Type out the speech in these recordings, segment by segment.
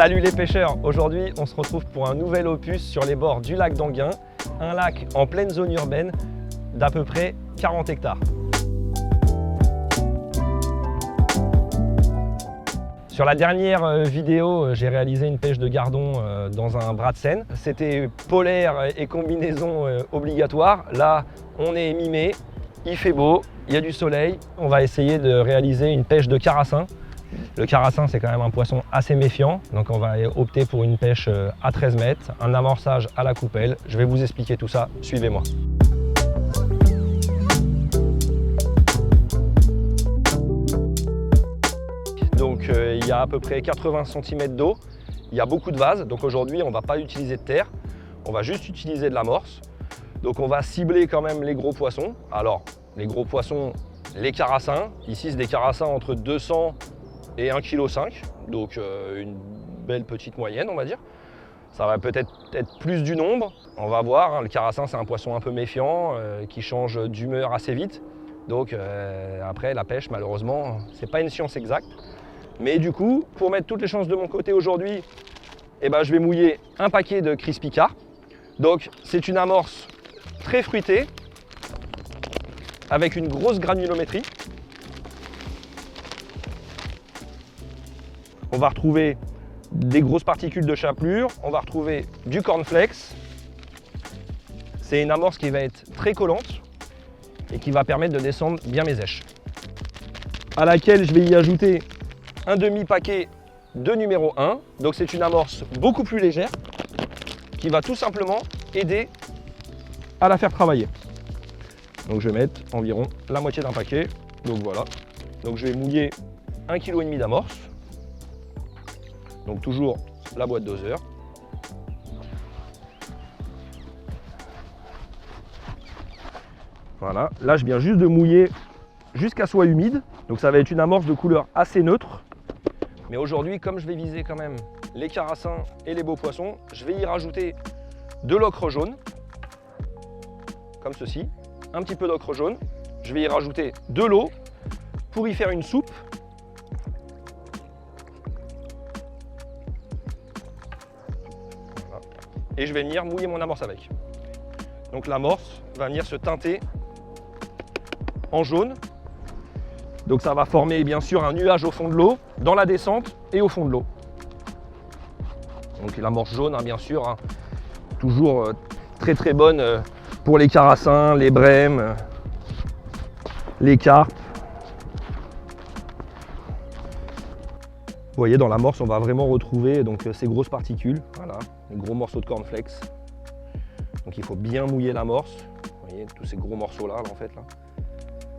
Salut les pêcheurs, aujourd'hui on se retrouve pour un nouvel opus sur les bords du lac d'Anguin, un lac en pleine zone urbaine d'à peu près 40 hectares. Sur la dernière vidéo, j'ai réalisé une pêche de gardon dans un bras de Seine. C'était polaire et combinaison obligatoire. Là, on est mi-mai, il fait beau, il y a du soleil. On va essayer de réaliser une pêche de carassin. Le carassin, c'est quand même un poisson assez méfiant, donc on va opter pour une pêche à 13 mètres, un amorçage à la coupelle. Je vais vous expliquer tout ça, suivez-moi. Donc il y a à peu près 80 cm d'eau, il y a beaucoup de vases, donc aujourd'hui on ne va pas utiliser de terre, on va juste utiliser de l'amorce. Donc on va cibler quand même les gros poissons. Alors les gros poissons, les carassins, ici c'est des carassins entre 200 et 1,5 kg, donc une belle petite moyenne on va dire. Ça va peut-être être plus du nombre, on va voir, hein. Le carassin c'est un poisson un peu méfiant, qui change d'humeur assez vite. Donc après la pêche malheureusement c'est pas une science exacte. Mais du coup, pour mettre toutes les chances de mon côté aujourd'hui, eh ben, je vais mouiller un paquet de Crispy Car. Donc c'est une amorce très fruitée, avec une grosse granulométrie. On va retrouver des grosses particules de chapelure, on va retrouver du cornflakes. C'est une amorce qui va être très collante et qui va permettre de descendre bien mes èches. À laquelle je vais y ajouter un demi-paquet de numéro 1. Donc c'est une amorce beaucoup plus légère qui va tout simplement aider à la faire travailler. Donc je vais mettre environ la moitié d'un paquet. Donc voilà. Donc je vais mouiller 1,5 kg d'amorce. Donc toujours la boîte doseur. Voilà. Là je viens juste de mouiller jusqu'à soit humide. Donc ça va être une amorce de couleur assez neutre. Mais aujourd'hui, comme je vais viser quand même les carassins et les beaux poissons, je vais y rajouter de l'ocre jaune, comme ceci, un petit peu d'ocre jaune. Je vais y rajouter de l'eau pour y faire une soupe. Voilà. Et je vais venir mouiller mon amorce avec. Donc l'amorce va venir se teinter en jaune. Donc ça va former bien sûr un nuage au fond de l'eau, dans la descente et au fond de l'eau. Donc l'amorce jaune, hein, bien sûr, hein, toujours très très bonne pour les carassins, les brèmes, les carpes. Vous voyez, dans l'amorce, on va vraiment retrouver donc, ces grosses particules, voilà, les gros morceaux de cornflakes. Donc il faut bien mouiller l'amorce. Vous voyez, tous ces gros morceaux là en fait. Là.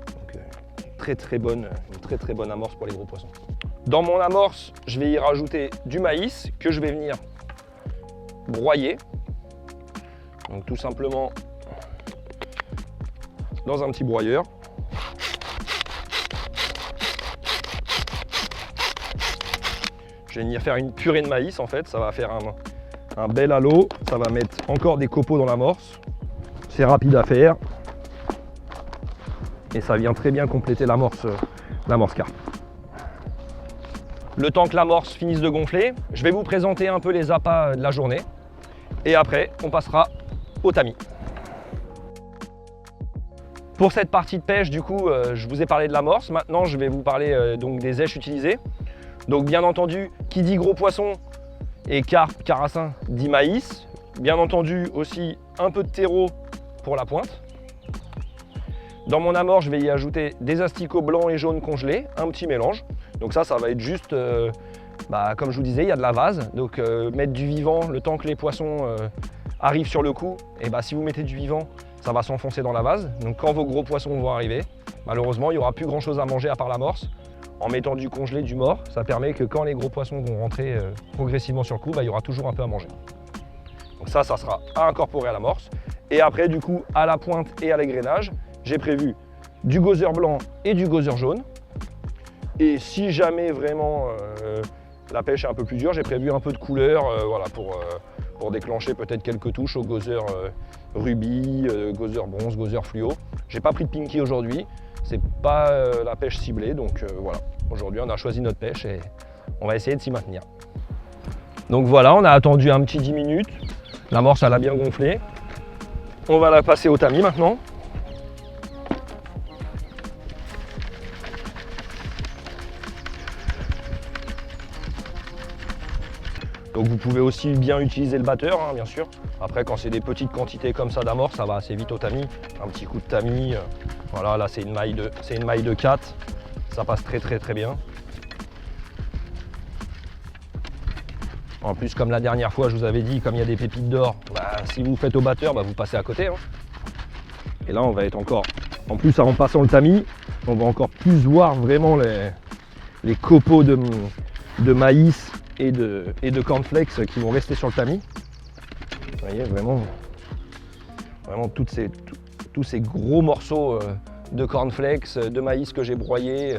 Donc, une très très bonne amorce pour les gros poissons. Dans mon amorce, je vais y rajouter du maïs que je vais venir broyer. Donc tout simplement dans un petit broyeur. Je vais venir faire une purée de maïs en fait, ça va faire un bel halo, ça va mettre encore des copeaux dans l'amorce. C'est rapide à faire. Et ça vient très bien compléter l'amorce carpe. Le temps que l'amorce finisse de gonfler, je vais vous présenter un peu les appâts de la journée. Et après, on passera au tamis. Pour cette partie de pêche, du coup, je vous ai parlé de l'amorce. Maintenant, je vais vous parler donc des èches utilisées. Donc bien entendu, qui dit gros poisson et carpe, carassin, dit maïs. Bien entendu aussi un peu de terreau pour la pointe. Dans mon amorce, je vais y ajouter des asticots blancs et jaunes congelés, un petit mélange. Donc ça va être juste, comme je vous disais, il y a de la vase. Donc mettre du vivant le temps que les poissons arrivent sur le coup. Et si vous mettez du vivant, ça va s'enfoncer dans la vase. Donc quand vos gros poissons vont arriver, malheureusement, il n'y aura plus grand chose à manger à part l'amorce. En mettant du congelé, du mort, ça permet que quand les gros poissons vont rentrer progressivement sur le coup, il y aura toujours un peu à manger. Donc ça sera à incorporer à l'amorce. Et après, du coup, à la pointe et à l'égrenage, j'ai prévu du gozeur blanc et du gozeur jaune. Et si jamais vraiment la pêche est un peu plus dure, j'ai prévu un peu de couleur voilà, pour déclencher peut-être quelques touches au gozeur rubis, gozeur bronze, gozeur fluo. J'ai pas pris de pinky aujourd'hui, c'est pas la pêche ciblée, donc voilà. Aujourd'hui on a choisi notre pêche et on va essayer de s'y maintenir. Donc voilà, on a attendu un petit 10 minutes. L'amorce, elle a bien gonflé. On va la passer au tamis maintenant. Donc vous pouvez aussi bien utiliser le batteur, hein, bien sûr. Après, quand c'est des petites quantités comme ça d'amorce, ça va assez vite au tamis. Un petit coup de tamis. Voilà, là c'est une maille de 4. Ça passe très bien. En plus, comme la dernière fois, je vous avais dit, comme il y a des pépites d'or, bah, si vous faites au batteur, bah, vous passez à côté. Hein. Et là, on va être encore... En plus, en passant le tamis, on va encore plus voir vraiment les copeaux de maïs et de cornflakes qui vont rester sur le tamis. Vous voyez, vraiment tous ces gros morceaux de cornflakes, de maïs que j'ai broyé,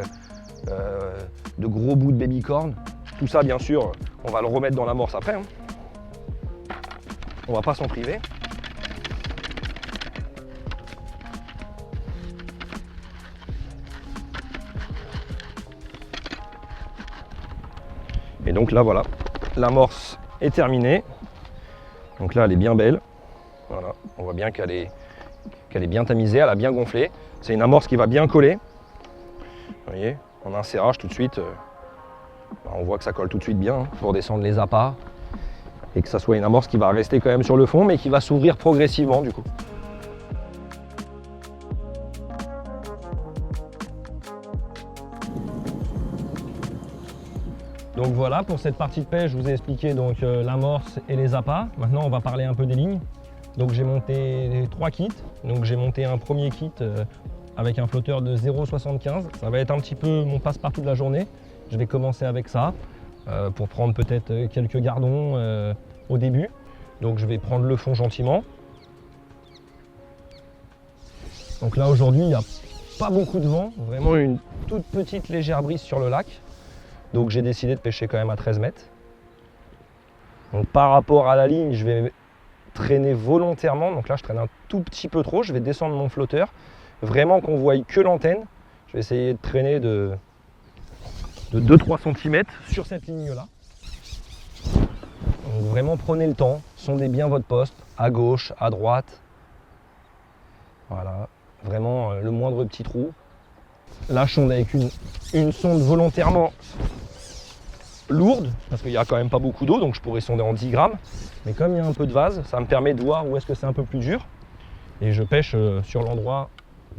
de gros bouts de baby corn. Tout ça, bien sûr, on va le remettre dans l'amorce après. Hein. On va pas s'en priver. Et donc là, voilà, l'amorce est terminée. Donc là, elle est bien belle. Voilà, on voit bien qu'elle est bien tamisée, elle a bien gonflé. C'est une amorce qui va bien coller. Vous voyez, en un serrage tout de suite. On voit que ça colle tout de suite bien hein, pour descendre les appâts et que ça soit une amorce qui va rester quand même sur le fond mais qui va s'ouvrir progressivement du coup. Donc voilà, pour cette partie de pêche, je vous ai expliqué donc l'amorce et les appâts. Maintenant, on va parler un peu des lignes. Donc j'ai monté 3 kits. Donc j'ai monté un premier kit avec un flotteur de 0,75. Ça va être un petit peu mon passe-partout de la journée. Je vais commencer avec ça pour prendre peut-être quelques gardons au début. Donc je vais prendre le fond gentiment. Donc là aujourd'hui il n'y a pas beaucoup de vent, vraiment une toute petite légère brise sur le lac. Donc j'ai décidé de pêcher quand même à 13 mètres. Donc par rapport à la ligne, je vais traîner volontairement. Donc là je traîne un tout petit peu trop, je vais descendre mon flotteur. Vraiment qu'on ne voie que l'antenne. Je vais essayer de traîner de 2-3 cm sur cette ligne-là. Donc vraiment prenez le temps, sondez bien votre poste, à gauche, à droite. Voilà, vraiment le moindre petit trou. Là je sonde avec une sonde volontairement lourde, parce qu'il n'y a quand même pas beaucoup d'eau, donc je pourrais sonder en 10 grammes. Mais comme il y a un peu de vase, ça me permet de voir où est-ce que c'est un peu plus dur. Et je pêche sur l'endroit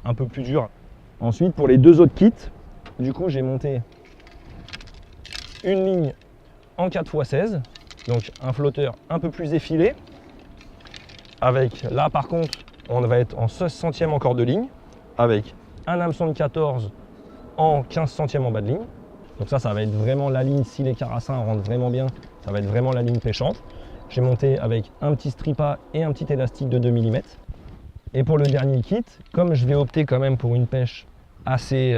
un peu plus dur. Ensuite pour les 2 autres kits, du coup j'ai monté une ligne en 4x16, donc un flotteur un peu plus effilé, avec là par contre on va être en 16 centièmes encore de ligne, avec un hameçon de 14 en 15 centièmes en bas de ligne. Donc ça va être vraiment la ligne, si les carassins rentrent vraiment bien, ça va être vraiment la ligne pêchante. J'ai monté avec un petit stripa et un petit élastique de 2 mm. Et pour le dernier kit, comme je vais opter quand même pour une pêche assez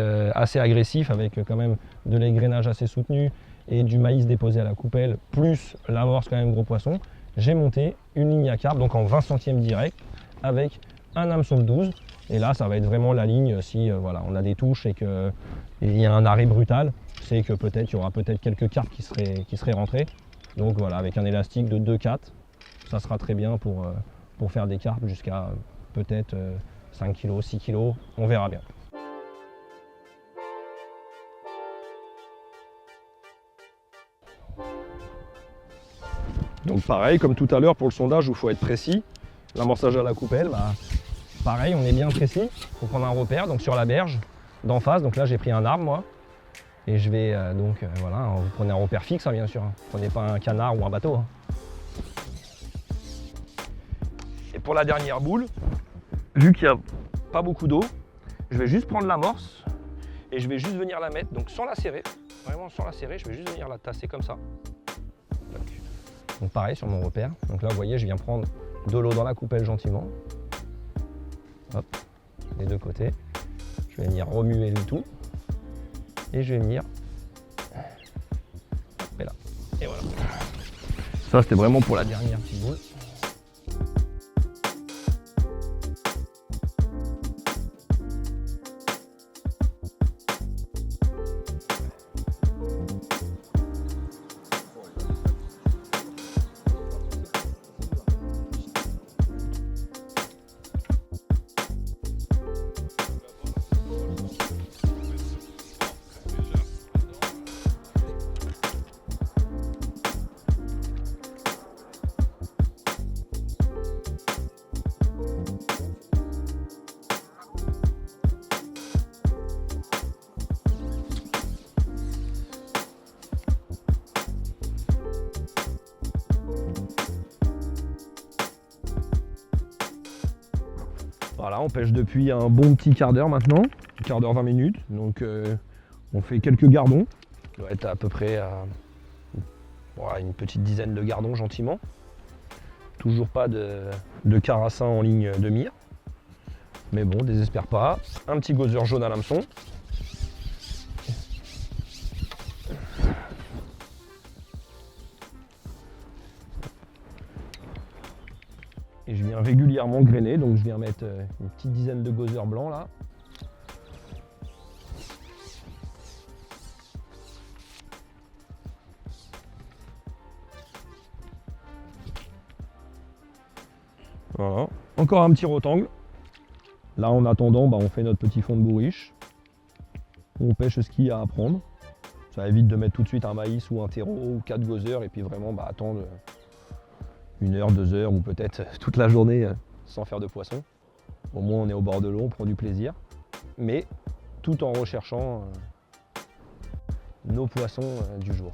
agressif, avec quand même de l'égrenage assez soutenu, et du maïs déposé à la coupelle, plus l'amorce quand même gros poisson, j'ai monté une ligne à carpe, donc en 20 centièmes direct, avec un hameçon de 12. Et là, ça va être vraiment la ligne, si voilà, on a des touches et qu'il y a un arrêt brutal, c'est que peut-être il y aura peut-être quelques carpes qui seraient rentrées. Donc voilà, avec un élastique de 2,4, ça sera très bien pour faire des carpes jusqu'à peut-être 5 kg, 6 kg, on verra bien. Donc pareil, comme tout à l'heure pour le sondage où il faut être précis, l'amorçage à la coupelle, bah, pareil, on est bien précis, il faut prendre un repère, donc sur la berge d'en face, donc là j'ai pris un arbre moi, et je vais voilà, vous prenez un repère fixe hein, bien sûr, hein. Prenez pas un canard ou un bateau. Hein. Et pour la dernière boule, vu qu'il n'y a pas beaucoup d'eau, je vais juste prendre l'amorce et je vais juste venir la mettre, donc sans la serrer, vraiment sans la serrer, je vais juste venir la tasser comme ça. Donc pareil sur mon repère, donc là vous voyez je viens prendre de l'eau dans la coupelle gentiment. Hop, les deux côtés. Je vais venir remuer le tout. Et je vais venir. Et là. Et voilà. Ça c'était vraiment pour la dernière petite boule. Voilà, on pêche depuis un bon petit quart d'heure maintenant, un quart d'heure, 20 minutes. Donc on fait quelques gardons. On doit être à peu près à voilà, une petite dizaine de gardons gentiment. Toujours pas de carassin en ligne de mire. Mais bon, désespère pas. Un petit gozeur jaune à l'hameçon. Et je viens régulièrement grainer, donc je viens mettre une petite dizaine de gozeurs blancs là. Voilà, encore un petit rotangle. Là en attendant, on fait notre petit fond de bourriche. On pêche ce qu'il y a à prendre. Ça évite de mettre tout de suite un maïs ou un terreau ou 4 gozeurs et puis vraiment attendre 1 heure, 2 heures ou peut-être toute la journée sans faire de poisson. Au moins on est au bord de l'eau, on prend du plaisir. Mais tout en recherchant nos poissons du jour.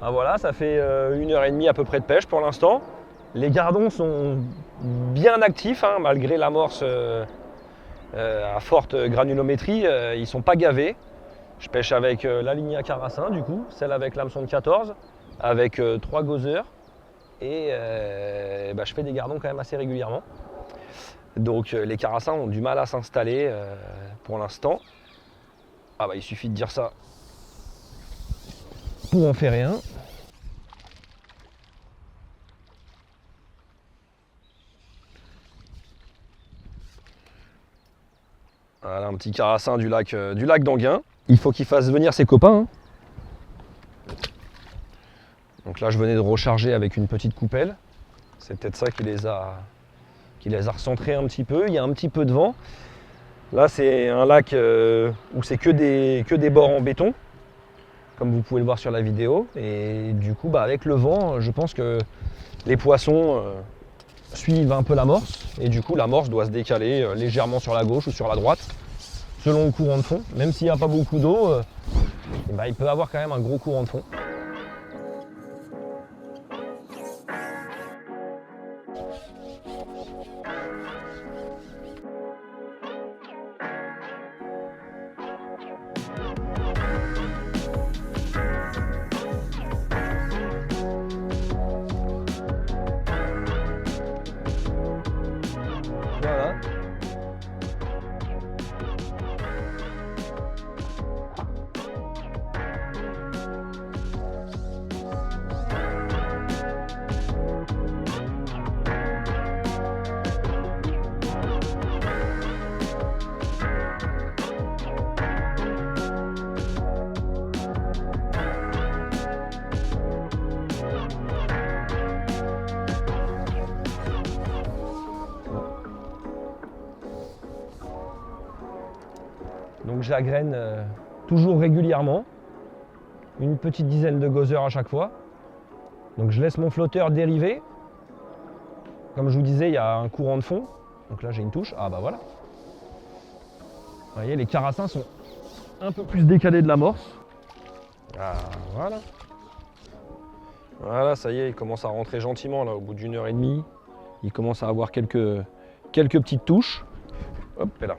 Ah voilà, ça fait 1h30 à peu près de pêche pour l'instant. Les gardons sont bien actifs, hein, malgré l'amorce à forte granulométrie, ils ne sont pas gavés. Je pêche avec la ligne à carassin du coup, celle avec l'hameçon de 14, avec 3 gozeurs et je fais des gardons quand même assez régulièrement. Donc les carassins ont du mal à s'installer pour l'instant. Ah il suffit de dire ça pour en faire rien. Voilà un petit carassin du lac d'Anguin. Il faut qu'il fasse venir ses copains. Donc là je venais de recharger avec une petite coupelle. C'est peut-être ça qui les a recentrés un petit peu. Il y a un petit peu de vent. Là c'est un lac où c'est que des bords en béton, comme vous pouvez le voir sur la vidéo. Et du coup avec le vent, je pense que les poissons suivent un peu l'amorce. Et du coup l'amorce doit se décaler légèrement sur la gauche ou sur la droite, selon le courant de fond. Même s'il n'y a pas beaucoup d'eau, il peut avoir quand même un gros courant de fond. Voilà. Donc j'agraine toujours régulièrement, une petite dizaine de gozeurs à chaque fois. Donc je laisse mon flotteur dériver. Comme je vous disais, il y a un courant de fond. Donc là j'ai une touche. Ah voilà. Vous voyez, les carassins sont un peu plus décalés de l'amorce. Ah voilà. Voilà, ça y est, il commence à rentrer gentiment là au bout d'1h30. Il commence à avoir quelques petites touches. Hop, et là.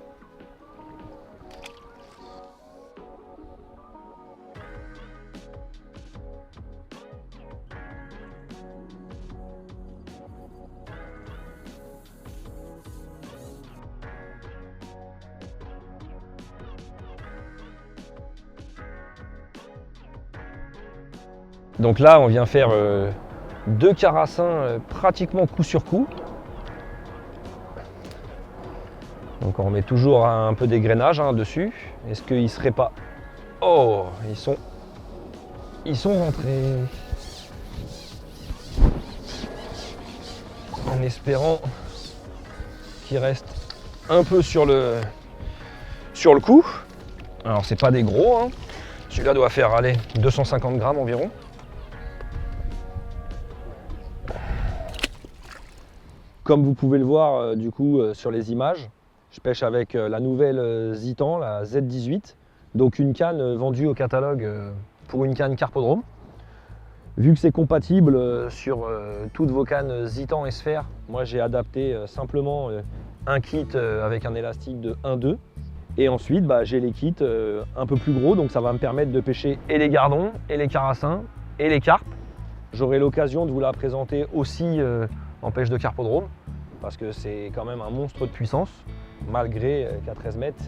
Donc là, on vient faire 2 carassins pratiquement coup sur coup. Donc on remet toujours un peu d'égrainage dessus. Est-ce qu'ils ne seraient pas... Oh, ils sont rentrés. En espérant qu'ils restent un peu sur le sur le coup. Alors c'est pas des gros, hein. Celui-là doit faire aller 250 grammes environ. Comme vous pouvez le voir du coup sur les images, je pêche avec la nouvelle Zitan, la Z18. Donc une canne vendue au catalogue pour une canne Carpodrome. Vu que c'est compatible sur toutes vos cannes Zitan et Sphère, moi j'ai adapté simplement un kit avec un élastique de 1-2. Et ensuite j'ai les kits un peu plus gros, donc ça va me permettre de pêcher et les gardons, et les carassins, et les carpes. J'aurai l'occasion de vous la présenter aussi en pêche de Carpodrome, parce que c'est quand même un monstre de puissance. Malgré qu'à 13 mètres,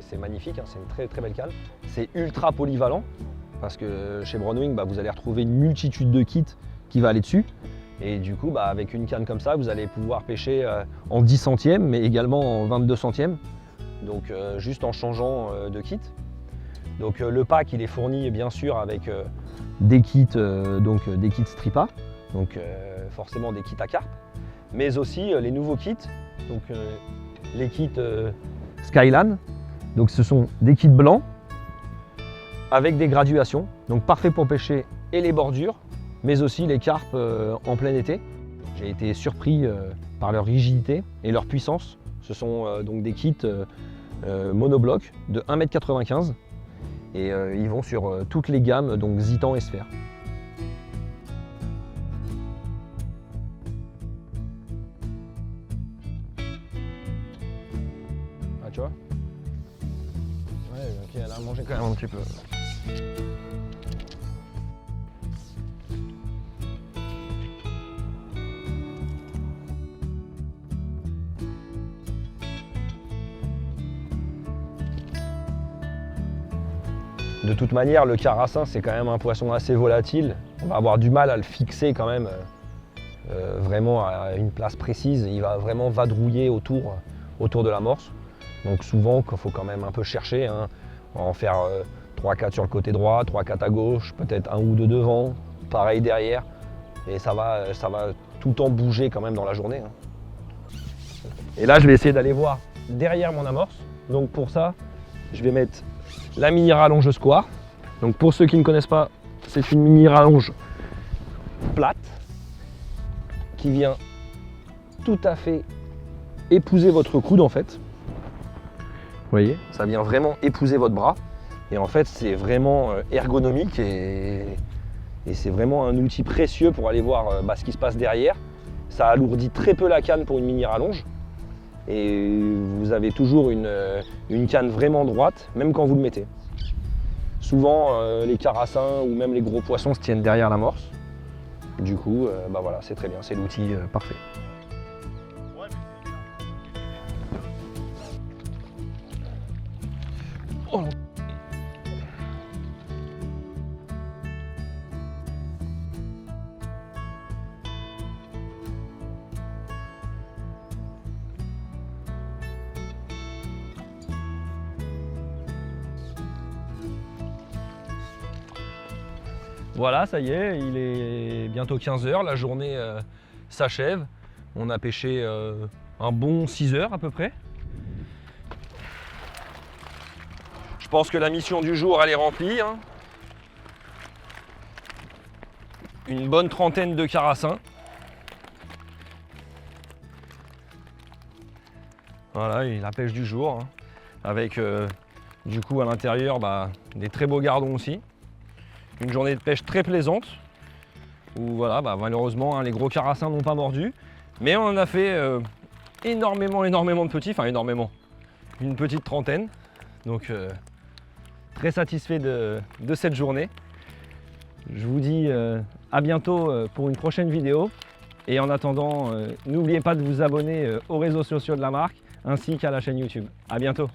c'est magnifique, hein, c'est une très très belle canne. C'est ultra polyvalent, parce que chez Brownwing, vous allez retrouver une multitude de kits qui va aller dessus. Et du coup, avec une canne comme ça, vous allez pouvoir pêcher en 10 centièmes, mais également en 22 centièmes. Donc juste en changeant de kit. Donc le pack, il est fourni bien sûr avec des kits Stripa, donc forcément des kits à carpe, mais aussi les nouveaux kits, donc les kits Skyline. Donc ce sont des kits blancs avec des graduations, donc parfait pour pêcher et les bordures, mais aussi les carpes en plein été. J'ai été surpris par leur rigidité et leur puissance. Ce sont donc des kits monobloc de 1,95 m et ils vont sur toutes les gammes, donc Zitan et Sphère. Ah, tu vois? Ouais, ok, elle a mangé quand même un petit peu. De toute manière, le carassin, c'est quand même un poisson assez volatile. On va avoir du mal à le fixer quand même vraiment à une place précise. Il va vraiment vadrouiller autour de l'amorce. Donc souvent, il faut quand même un peu chercher, hein. On va en faire 3-4 sur le côté droit, 3-4 à gauche, peut-être un ou deux devant, pareil derrière. Et ça va tout le temps bouger quand même dans la journée, hein. Et là, je vais essayer d'aller voir derrière mon amorce. Donc pour ça, je vais mettre la mini rallonge square. Donc pour ceux qui ne connaissent pas, c'est une mini rallonge plate qui vient tout à fait épouser votre coude en fait. Vous voyez, ça vient vraiment épouser votre bras. Et en fait, c'est vraiment ergonomique et c'est vraiment un outil précieux pour aller voir ce qui se passe derrière. Ça alourdit très peu la canne pour une mini rallonge. Et vous avez toujours une canne vraiment droite, même quand vous le mettez. Souvent, les carassins ou même les gros poissons se tiennent derrière l'amorce. Du coup, voilà, c'est très bien, c'est l'outil parfait. Oh. Voilà, ça y est, il est bientôt 15 h, la journée s'achève. On a pêché un bon 6 heures à peu près. Je pense que la mission du jour, elle est remplie, hein. Une bonne trentaine de carassins. Voilà, et la pêche du jour, hein. Avec du coup à l'intérieur des très beaux gardons aussi. Une journée de pêche très plaisante où voilà, malheureusement les gros carassins n'ont pas mordu, mais on en a fait énormément de petits, enfin énormément, une petite trentaine. Donc très satisfait de cette journée. Je vous dis à bientôt pour une prochaine vidéo et en attendant n'oubliez pas de vous abonner aux réseaux sociaux de la marque ainsi qu'à la chaîne YouTube. À bientôt.